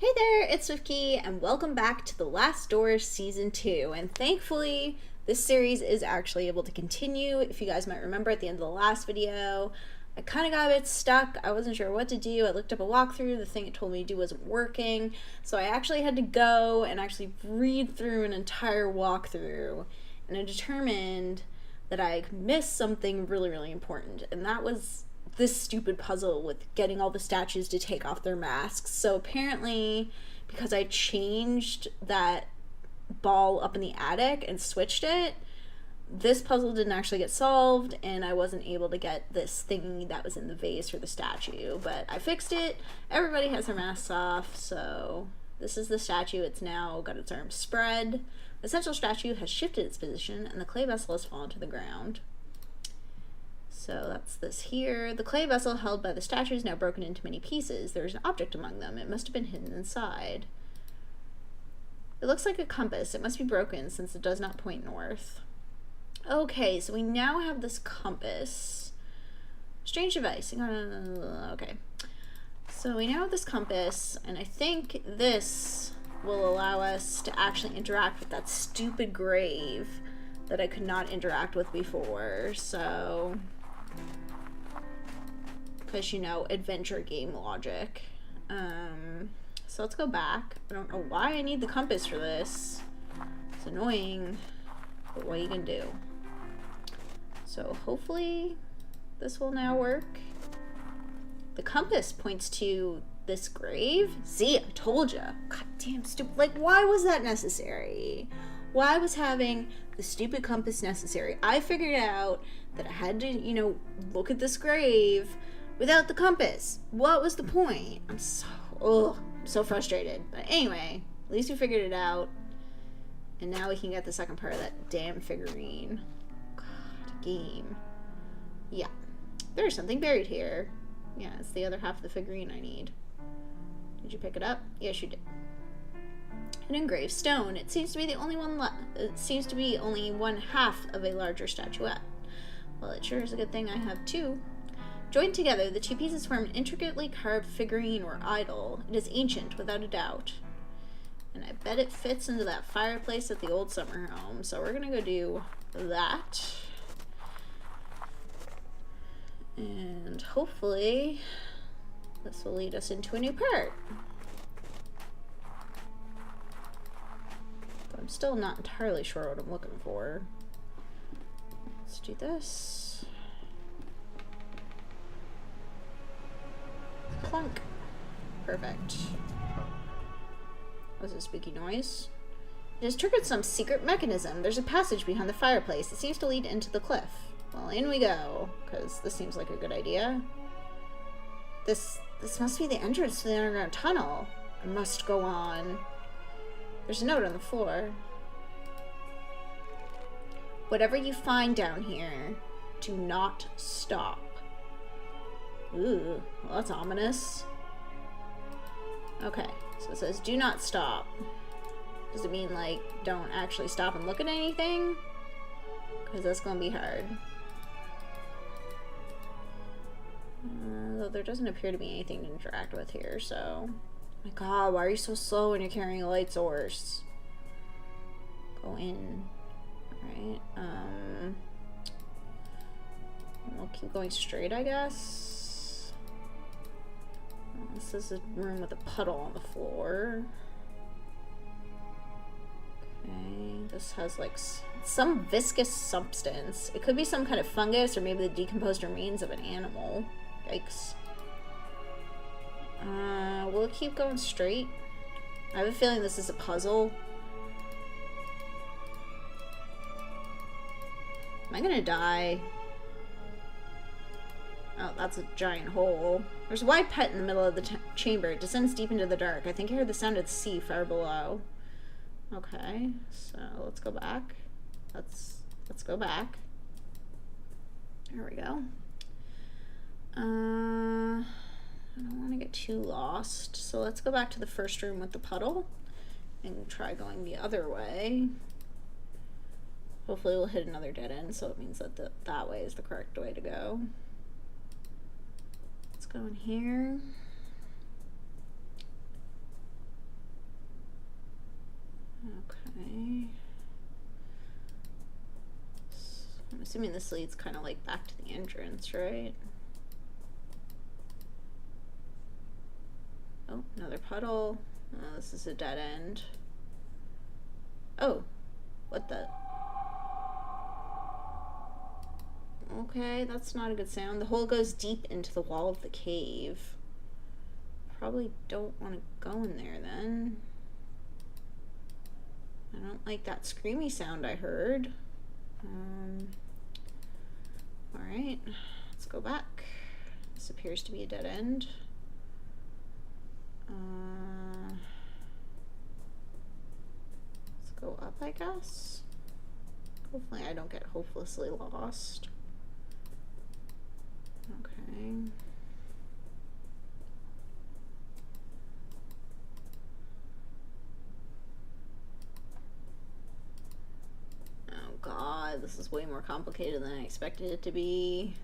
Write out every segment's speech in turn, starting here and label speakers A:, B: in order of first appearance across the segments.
A: Hey there, it's Swiftkey, and welcome back to The Last Door Season 2. And thankfully, this series is actually able to continue. If you guys might remember at the end of the last video, I kind of got a bit stuck. I wasn't sure what to do. I looked up a walkthrough. The thing it told me to do wasn't working. So I actually had to go and actually read through an entire walkthrough. And I determined that I missed something really, really important. And that was this stupid puzzle with getting all the statues to take off their masks. So apparently, because I changed that ball up in the attic and switched it, this puzzle didn't actually get solved, and I wasn't able to get this thingy that was in the vase for the statue. But I fixed it. Everybody has their masks off, so this is the statue. It's now got its arms spread. The central statue has shifted its position, and the clay vessel has fallen to the ground. So that's this here. The clay vessel held by the statue is now broken into many pieces. There is an object among them. It must have been hidden inside. It looks like a compass. It must be broken since it does not point north. Okay, so we now have this compass. Strange device. Okay. So we now have this compass, and I think this will allow us to actually interact with that stupid grave that I could not interact with before. So, because, you know, adventure game logic. So let's go back. I don't know why I need the compass for this. It's annoying, but what are you gonna do? So hopefully this will now work. The compass points to this grave. See, I told ya. God damn stupid. Like, why was that necessary? Why was having the stupid compass necessary? I figured out that I had to, you know, look at this grave without the compass. What was the point? I'm so frustrated. But anyway, at least we figured it out. And now we can get the second part of that damn figurine. God, game. Yeah. There's something buried here. Yeah, it's the other half of the figurine I need. Did you pick it up? Yes, you did. An engraved stone. It seems to be the only one it seems to be only one half of a larger statuette. Well, it sure is a good thing I have two. Joined together, the two pieces form an intricately carved figurine or idol. It is ancient, without a doubt. And I bet it fits into that fireplace at the old summer home. So we're gonna go do that. And hopefully this will lead us into a new part. I'm still not entirely sure what I'm looking for. Let's do this. Plunk. Perfect. What's a spooky noise? It has triggered some secret mechanism. There's a passage behind the fireplace. It seems to lead into the cliff. Well, in we go, because this seems like a good idea. This must be the entrance to the underground tunnel. I must go on. There's a note on the floor. Whatever you find down here, do not stop. Ooh, well, that's ominous. Okay, so it says do not stop. Does it mean, like, don't actually stop and look at anything? Because that's going to be hard. Though there doesn't appear to be anything to interact with here, so... Oh my god, why are you so slow when you're carrying a light source? Go in. Alright, we'll keep going straight, I guess. This is a room with a puddle on the floor. Okay, this has like some viscous substance. It could be some kind of fungus or maybe the decomposed remains of an animal. Yikes. Will it keep going straight? I have a feeling this is a puzzle. Am I gonna die? Oh, that's a giant hole. There's a wide pit in the middle of the chamber. It descends deep into the dark. I think I heard the sound of the sea far below. Okay, so let's go back. Let's go back. There we go. I don't want to get too lost, so let's go back to the first room with the puddle and try going the other way. Hopefully we'll hit another dead end, so it means that that way is the correct way to go. Let's go in here. Okay. I'm assuming this leads kind of like back to the entrance, right? Oh, another puddle. Oh, this is a dead end. Oh, what the? Okay, that's not a good sound. The hole goes deep into the wall of the cave. Probably don't want to go in there then. I don't like that screamy sound I heard. Alright, let's go back. This appears to be a dead end. Let's go up, I guess. Hopefully I don't get hopelessly lost. Okay. Oh god, this is way more complicated than I expected it to be.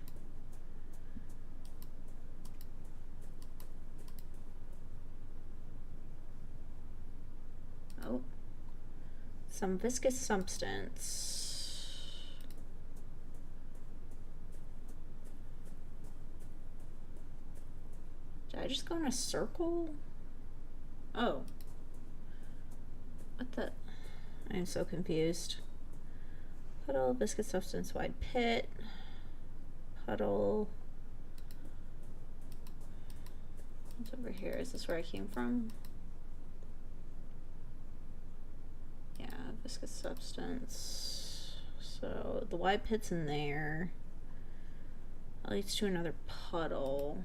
A: Oh. Some viscous substance. Did I just go in a circle? Oh. What the? I am so confused. Puddle, viscous substance, wide pit. Puddle. What's over here? Is this where I came from? Yeah, viscous substance. So the wide pit's in there. That leads to another puddle.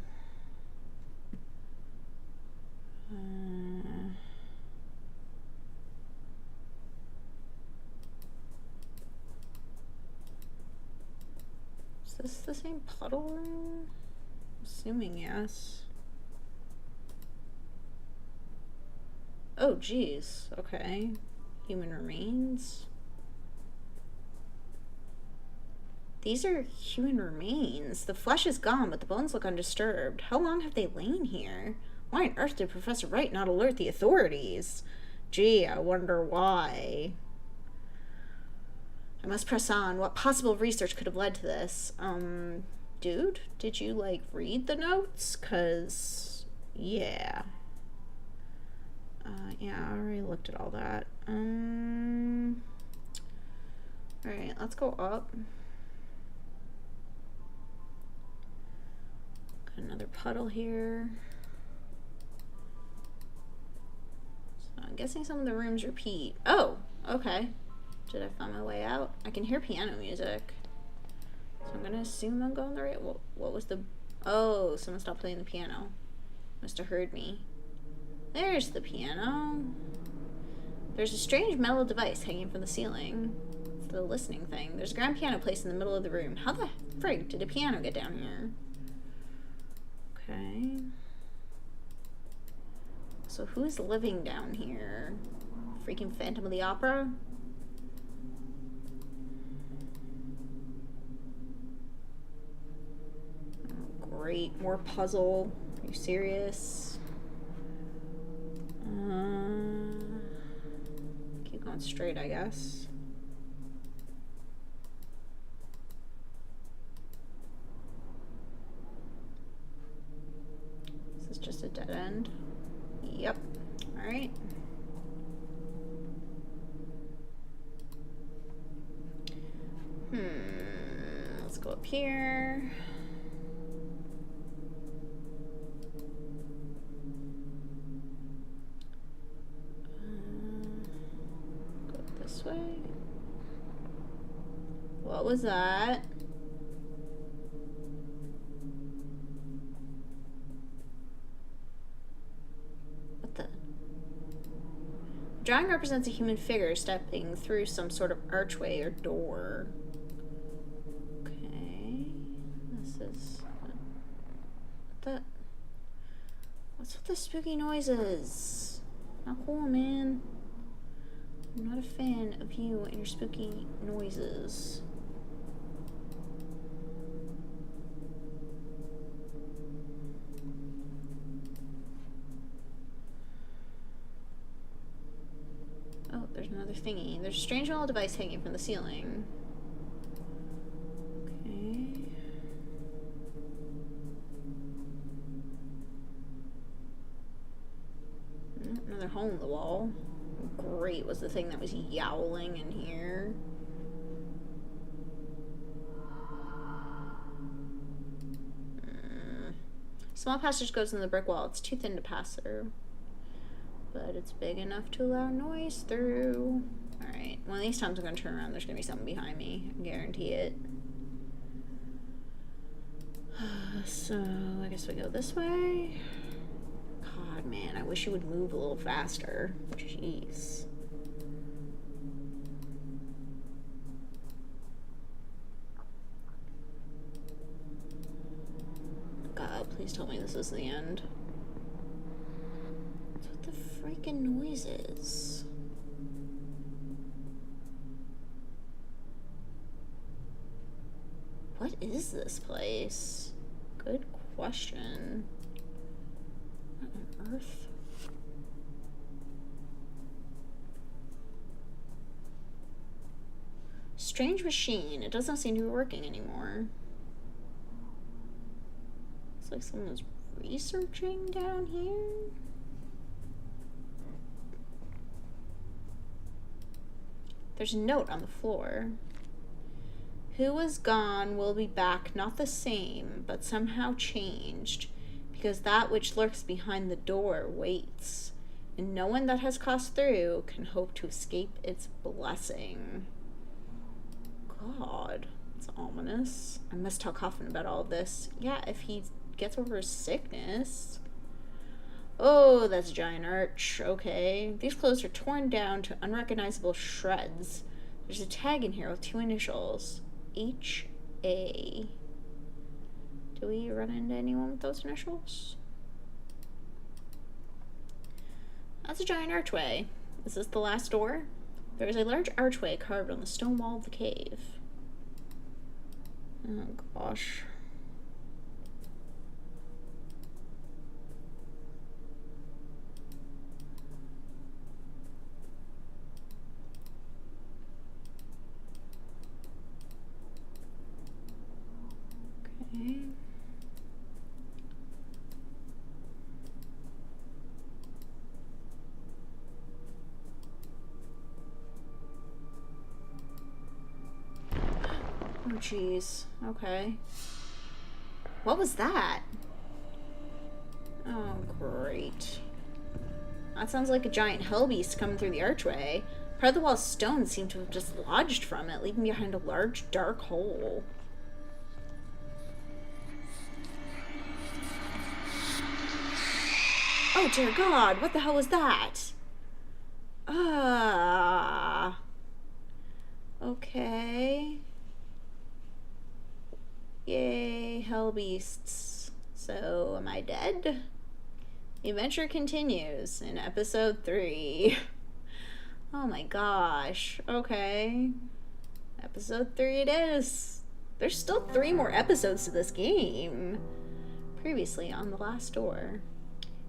A: Is this the same puddle room? Assuming yes. Oh, geez. Okay. Human remains. These are human remains. The flesh is gone, but the bones look undisturbed. How long have they lain here? Why on earth did Professor Wright not alert the authorities? Gee, I wonder why. I must press on. What possible research could have led to this? Dude, did you, like, read the notes? 'Cause, yeah. Yeah, I already looked at all that. Alright, let's go up. Got another puddle here. So I'm guessing some of the rooms repeat. Oh, okay. Did I find my way out? I can hear piano music. So I'm gonna assume I'm going the right... What was the... Oh, someone stopped playing the piano. Must have heard me. There's the piano. There's a strange metal device hanging from the ceiling. It's the listening thing. There's a grand piano placed in the middle of the room. How the frig did a piano get down here? Okay. So who's living down here? Freaking Phantom of the Opera? Oh, great. More puzzle. Are you serious? Keep going straight, I guess. Is this just a dead end? Yep. Alright. Let's go up here. Way. What was that? What the? The drawing represents a human figure stepping through some sort of archway or door. Okay. This is... What the... What's with the spooky noises? Not cool, man. I'm not a fan of you and your spooky noises. Oh, there's other thingy. There's a strange metal device hanging from the ceiling. Okay. Another hole in the wall. Great was the thing that was yowling in here. Small passage goes in the brick wall. It's too thin to pass through, but it's big enough to allow noise through. Alright, one of these times I'm going to turn around. There's going to be something behind me. I guarantee it. So, I guess we go this way. God, man, I wish you would move a little faster. Jeez. God, please tell me this is the end. What the freaking noise is? What is this place? Good question. What on earth? Strange machine. It doesn't seem to be working anymore. It's like someone was researching down here. There's a note on the floor. Who was gone will be back, not the same, but somehow changed, because that which lurks behind the door waits, and no one that has crossed through can hope to escape its blessing. God, it's ominous. I must tell Kaufman about all this. Yeah, if he gets over his sickness. Oh, that's a giant arch. Okay. These clothes are torn down to unrecognizable shreds. There's a tag in here with 2 initials. H.A. Do we run into anyone with those initials? That's a giant archway. Is this the last door? There is a large archway carved on the stone wall of the cave. Oh gosh. Okay. Oh, jeez. Okay. What was that? Oh, great. That sounds like a giant hell beast coming through the archway. Part of the wall's stones seem to have dislodged from it, leaving behind a large, dark hole. Oh, dear God, what the hell was that? Okay. Yay, hell beasts. So, am I dead? The adventure continues in episode 3. Oh my gosh. Okay. Episode 3 it is. There's still 3 more episodes to this game. Previously on The Last Door.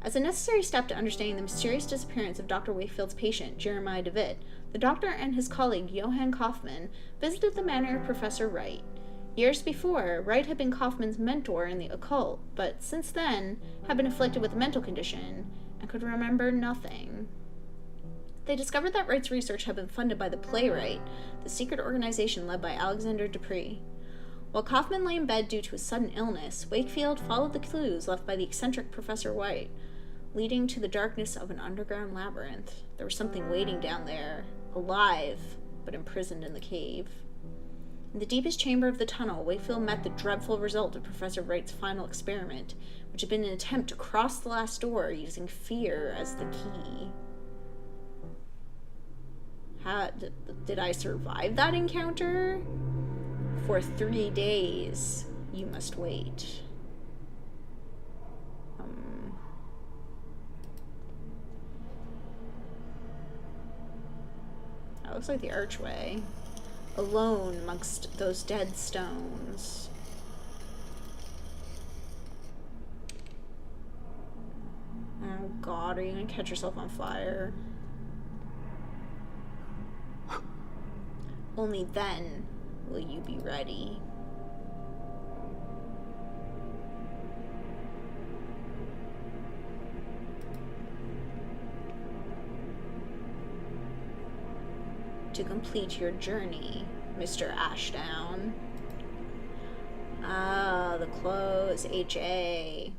A: As a necessary step to understanding the mysterious disappearance of Dr. Wakefield's patient, Jeremiah Devitt, the doctor and his colleague, Johann Kaufmann, visited the manor of Professor Wright. Years before, Wright had been Kaufmann's mentor in the occult, but since then had been afflicted with a mental condition and could remember nothing. They discovered that Wright's research had been funded by the Playwright, the secret organization led by Alexander Dupree. While Kaufmann lay in bed due to a sudden illness, Wakefield followed the clues left by the eccentric Professor Wright, leading to the darkness of an underground labyrinth. There was something waiting down there, alive, but imprisoned in the cave. In the deepest chamber of the tunnel, Wakefield met the dreadful result of Professor Wright's final experiment, which had been an attempt to cross the last door using fear as the key. How did I survive that encounter? For 3 days, you must wait. That looks like the archway. Alone amongst those dead stones. Oh God, are you gonna catch yourself on fire? Only then will you be ready. To complete your journey, Mr. Ashdown. Ah, the clothes, H.A.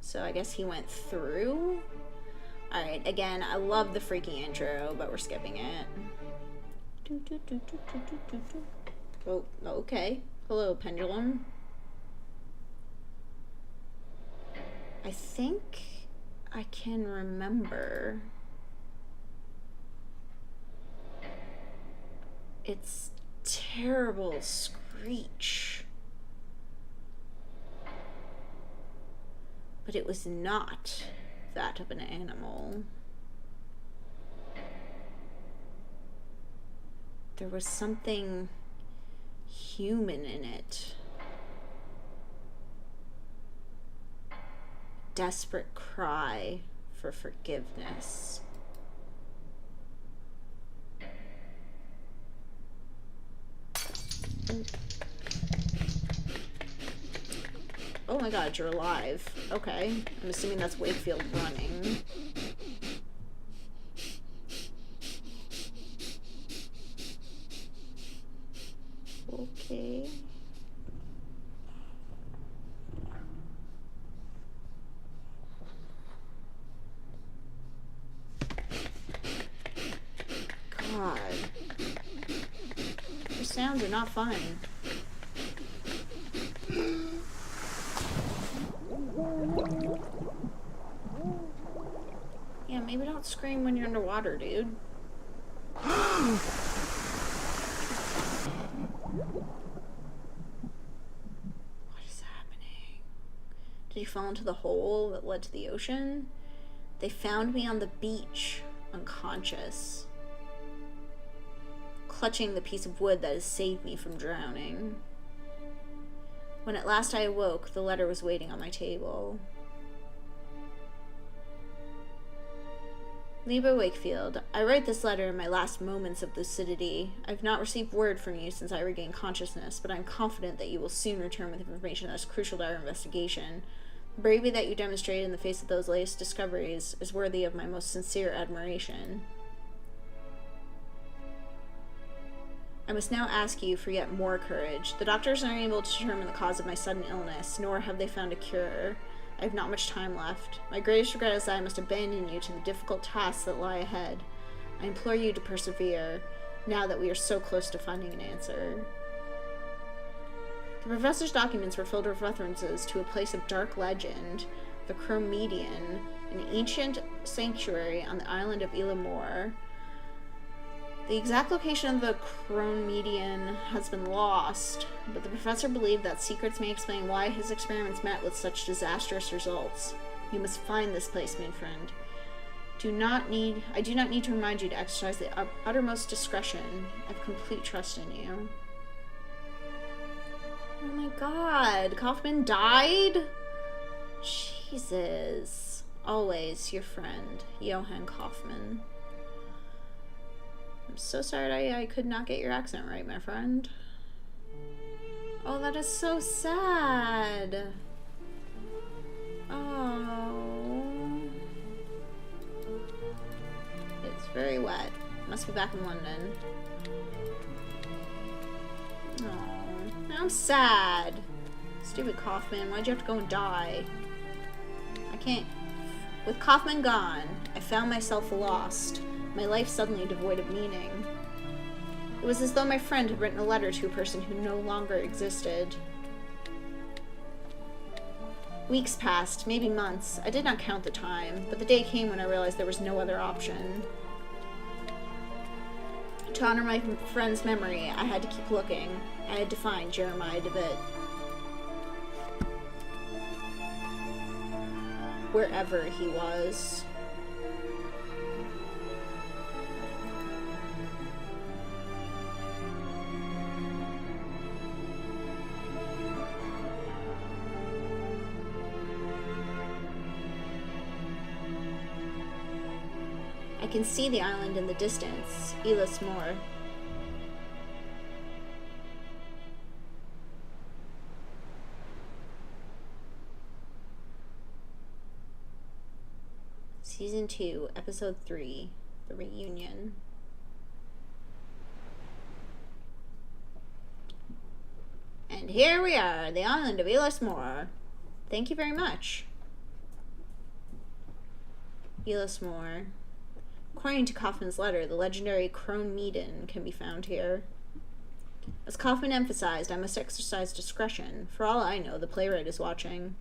A: So I guess he went through? Alright, again, I love the freaky intro, but we're skipping it. Oh, okay. Hello, pendulum. I think I can remember. It's terrible screech. But it was not that of an animal. There was something human in it. Desperate cry for forgiveness. Oh my god, you're alive. Okay. I'm assuming that's Wakefield running. Okay. God. The sounds are not fun. Yeah, maybe don't scream when you're underwater, dude. What is happening? Did you fall into the hole that led to the ocean? They found me on the beach, unconscious, clutching the piece of wood that has saved me from drowning. When at last I awoke, the letter was waiting on my table. Lieber Wakefield, I write this letter in my last moments of lucidity. I've not received word from you since I regained consciousness, but I'm confident that you will soon return with information that is crucial to our investigation. The bravery that you demonstrated in the face of those latest discoveries is worthy of my most sincere admiration. I must now ask you for yet more courage. The doctors are unable to determine the cause of my sudden illness, nor have they found a cure. I have not much time left. My greatest regret is that I must abandon you to the difficult tasks that lie ahead. I implore you to persevere, now that we are so close to finding an answer. The professor's documents were filled with references to a place of dark legend, the Chromedian, an ancient sanctuary on the island of Ilamore. The exact location of the Chromedian has been lost, but the professor believed that secrets may explain why his experiments met with such disastrous results. You must find this place, my friend. I do not need to remind you to exercise the uttermost discretion. I have complete trust in you. Oh my god, Kaufman died? Jesus. Always your friend, Johann Kaufman. I'm so sorry I could not get your accent right, my friend. Oh, that is so sad. Oh. It's very wet. Must be back in London. Oh, I'm sad. Stupid Kaufman, why'd you have to go and die? I can't. With Kaufman gone, I found myself lost. My life suddenly devoid of meaning. It was as though my friend had written a letter to a person who no longer existed. Weeks passed, maybe months. I did not count the time, but the day came when I realized there was no other option. To honor my friend's memory, I had to keep looking. I had to find Jeremiah Devitt. Wherever he was. I can see the island in the distance, Elis Moor. Season 2, Episode 3, The Reunion. And here we are, the island of Elismore. Thank you very much. Elismore. According to Kaufman's letter, the legendary Crone Meaden can be found here. As Kaufman emphasized, I must exercise discretion. For all I know, the playwright is watching.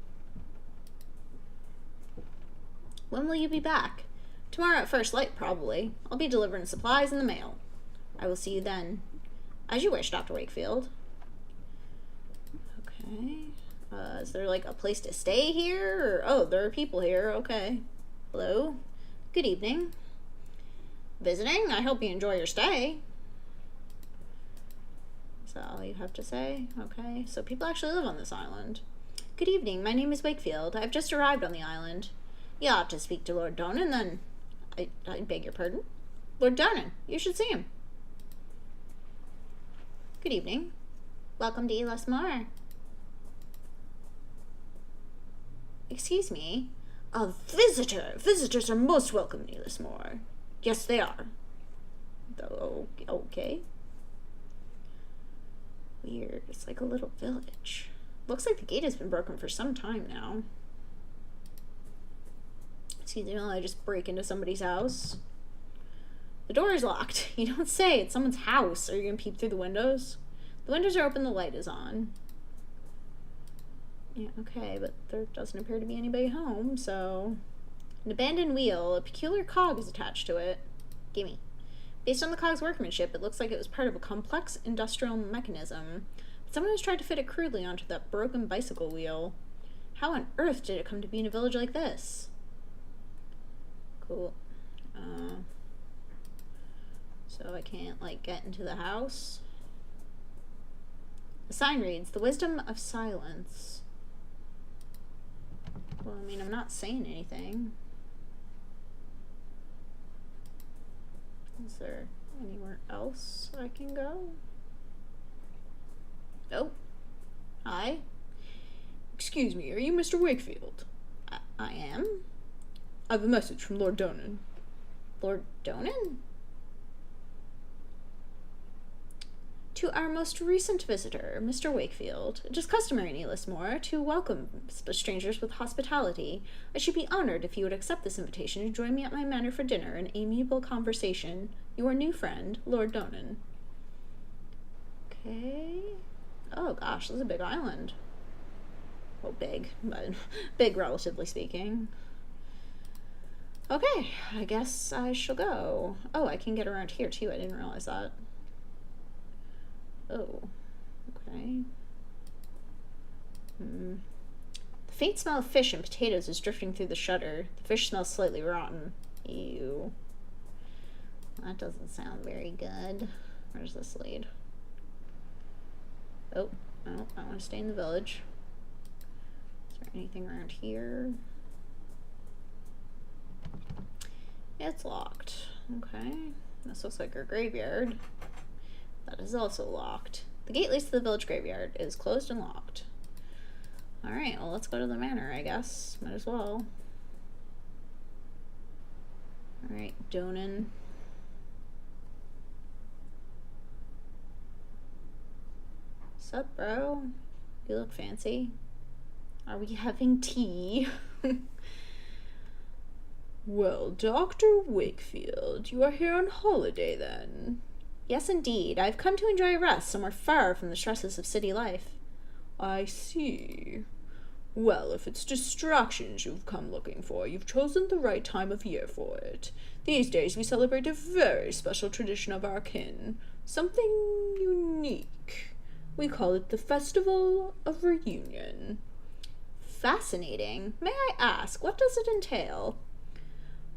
A: When will you be back? Tomorrow at first light, probably. I'll be delivering supplies in the mail. I will see you then. As you wish, Dr. Wakefield. Okay. Is there like a place to stay here? Or, oh, there are people here. Okay. Hello. Good evening. Visiting? I hope you enjoy your stay. Is that all you have to say? Okay. So people actually live on this island. Good evening. My name is Wakefield. I've just arrived on the island. You ought to speak to Lord Donan, then. I beg your pardon? Lord Donan. You should see him. Good evening. Welcome to Elismore. Excuse me. A visitor. Visitors are most welcome in Elismore. Yes, they are. Oh, okay. Weird. It's like a little village. Looks like the gate has been broken for some time now. Excuse me while I just break into somebody's house. The door is locked. You don't say. It's someone's house. Are you going to peep through the windows? The windows are open. The light is on. Yeah, okay, but there doesn't appear to be anybody home, so... An abandoned wheel. A peculiar cog is attached to it. Gimme. Based on the cog's workmanship, it looks like it was part of a complex industrial mechanism. But someone has tried to fit it crudely onto that broken bicycle wheel. How on earth did it come to be in a village like this? Cool. So I can't, like, get into the house. The sign reads, "The wisdom of silence." Well, I mean, I'm not saying anything. Is there anywhere else I can go? Oh. Hi. Excuse me, are you Mr. Wakefield? I am. I have a message from Lord Donan. Lord Donan? To our most recent visitor, Mr. Wakefield, it is customary in Elismore to welcome strangers with hospitality. I should be honored if you would accept this invitation to join me at my manor for dinner and amiable conversation. Your new friend, Lord Donan. Okay. Oh gosh, this is a big island. Well, big, but big relatively speaking. Okay, I guess I shall go. Oh, I can get around here too. I didn't realize that. Oh, okay. The faint smell of fish and potatoes is drifting through the shutter. The fish smells slightly rotten. Ew. That doesn't sound very good. Where's this lead? Oh, no, I want to stay in the village. Is there anything around here? It's locked. Okay. This looks like our graveyard. That is also locked. The gate leads to the village graveyard. It is closed and locked. Alright, well, let's go to the manor, I guess. Might as well. Alright, Donan. Sup, bro? You look fancy. Are we having tea? Well, Dr. Wakefield, you are here on holiday, then? Yes, indeed. I've come to enjoy a rest somewhere far from the stresses of city life. I see. Well, if it's distractions you've come looking for, you've chosen the right time of year for it. These days we celebrate a very special tradition of our kin. Something unique. We call it the Festival of Reunion. Fascinating. May I ask, what does it entail?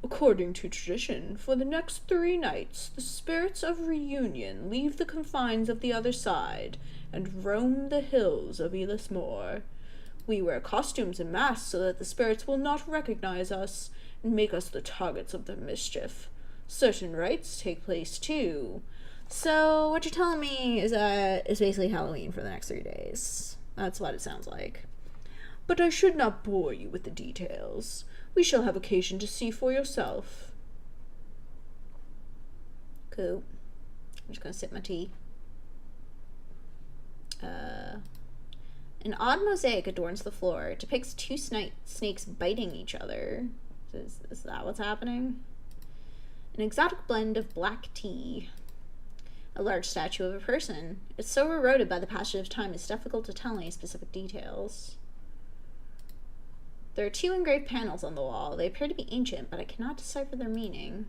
A: According to tradition, for the next 3 nights, the spirits of reunion leave the confines of the other side and roam the hills of Elismore. We wear costumes and masks so that the spirits will not recognize us and make us the targets of their mischief. Certain rites take place too. So what you're telling me is that it's basically Halloween for the next 3 days. That's what it sounds like.
B: But I should not bore you with the details. We shall have occasion to see for yourself.
A: Cool. I'm just gonna sip my tea. An odd mosaic adorns the floor. It depicts two snakes biting each other. Is that what's happening? An exotic blend of black tea. A large statue of a person. It's so eroded by the passage of time it's difficult to tell any specific details. There are two engraved panels on the wall. They appear to be ancient, but I cannot decipher their meaning.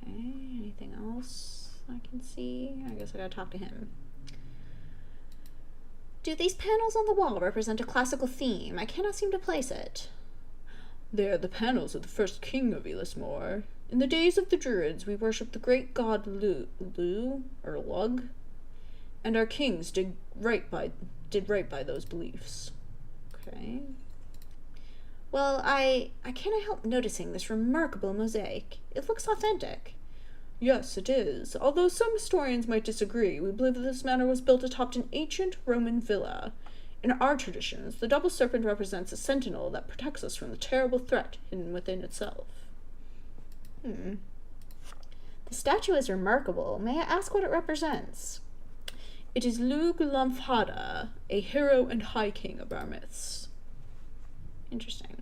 A: Okay, anything else I can see? I guess I gotta talk to him. Do these panels on the wall represent a classical theme? I cannot seem to place it.
B: They are the panels of the first king of Elismore. In the days of the Druids, we worshipped the great god Lu, or Lug, and our kings did right by those beliefs.
A: Okay. Well, I cannot help noticing this remarkable mosaic. It looks authentic.
B: Yes, it is. Although some historians might disagree, we believe that this manor was built atop an ancient Roman villa. In our traditions, the double serpent represents a sentinel that protects us from the terrible threat hidden within itself.
A: The statue is remarkable. May I ask what it represents?
B: It is Lug Lamphada, a hero and high king of our myths.
A: Interesting.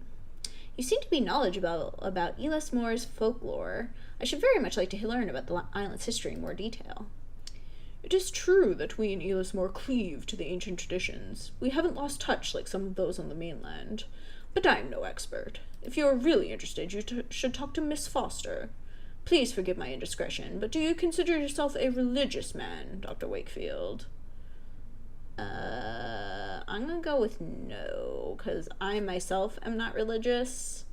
A: You seem to be knowledgeable about Elismore's folklore. I should very much like to learn about the island's history in more detail.
B: It is true that we in Elismore cleave to the ancient traditions. We haven't lost touch like some of those on the mainland. But I am no expert. If you are really interested, you should talk to Miss Foster. Please forgive my indiscretion, but do you consider yourself a religious man, Dr. Wakefield?
A: I'm gonna go with no, because I myself am not religious,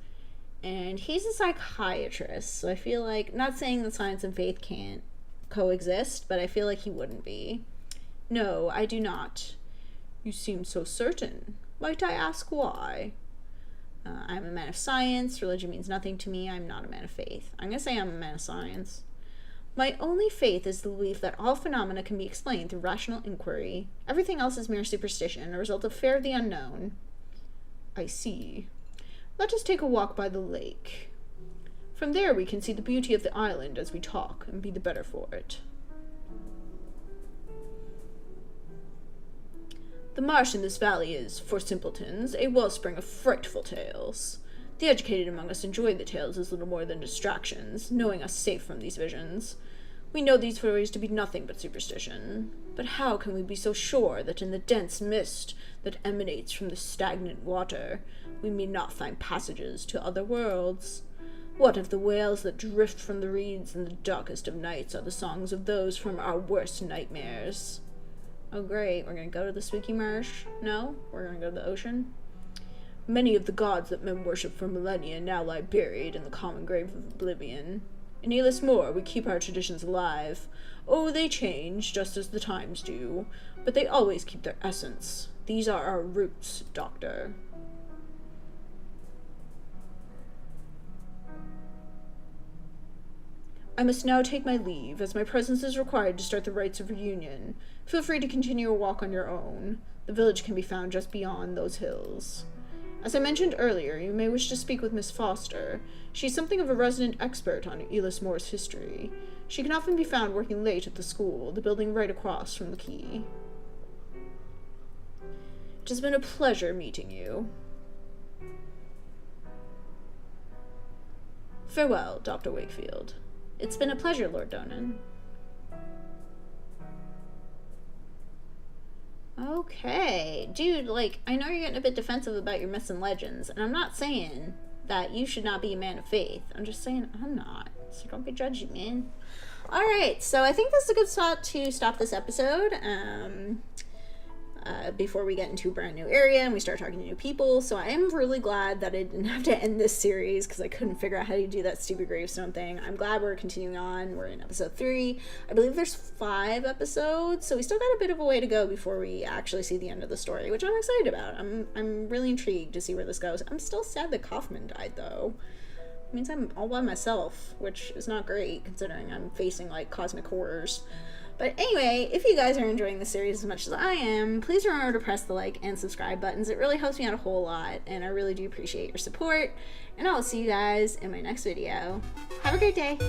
A: and he's a psychiatrist, so I feel like, not saying that science and faith can't coexist, but I feel like he wouldn't be. No, I do not.
B: You seem so certain. Might I ask why?
A: I'm a man of science. Religion means nothing to me. I'm not a man of faith. I'm gonna say I'm a man of science. My only faith is the belief that all phenomena can be explained through rational inquiry. Everything else is mere superstition, a result of fear of the unknown.
B: I see. Let us take a walk by the lake. From there we can see the beauty of the island as we talk, and be the better for it. The marsh in this valley is, for simpletons, a wellspring of frightful tales. The educated among us enjoy the tales as little more than distractions, knowing us safe from these visions. We know these stories to be nothing but superstition. But how can we be so sure that in the dense mist that emanates from the stagnant water, we may not find passages to other worlds? What if the wails that drift from the reeds in the darkest of nights are the songs of those from our worst nightmares?
A: Oh great, we're gonna go to the spooky marsh? No? We're gonna go to the ocean?
B: Many of the gods that men worship for millennia now lie buried in the common grave of oblivion. In Elismore, we keep our traditions alive. Oh, they change, just as the times do, but they always keep their essence. These are our roots, Doctor. I must now take my leave, as my presence is required to start the rites of reunion. Feel free to continue your walk on your own. The village can be found just beyond those hills. As I mentioned earlier, you may wish to speak with Miss Foster. She is something of a resident expert on Elismore's history. She can often be found working late at the school, the building right across from the quay. It has been a pleasure meeting you. Farewell, Dr. Wakefield.
A: It's been a pleasure, Lord Donan. Okay. Dude, like, I know you're getting a bit defensive about your myths and legends, and I'm not saying that you should not be a man of faith. I'm just saying I'm not. So don't be judgy, man. Alright, so I think this is a good spot to stop this episode. Before we get into a brand new area and we start talking to new people. So I am really glad that I didn't have to end this series because I couldn't figure out how to do that stupid gravestone thing. I'm glad we're continuing on. We're in episode 3. I believe there's 5 episodes, so we still got a bit of a way to go before we actually see the end of the story, which I'm excited about. I'm really intrigued to see where this goes. I'm still sad that Kaufman died, though. It means I'm all by myself, which is not great considering I'm facing like cosmic horrors. But anyway, if you guys are enjoying the series as much as I am, please remember to press the like and subscribe buttons. It really helps me out a whole lot, and I really do appreciate your support. And I will see you guys in my next video. Have a great day.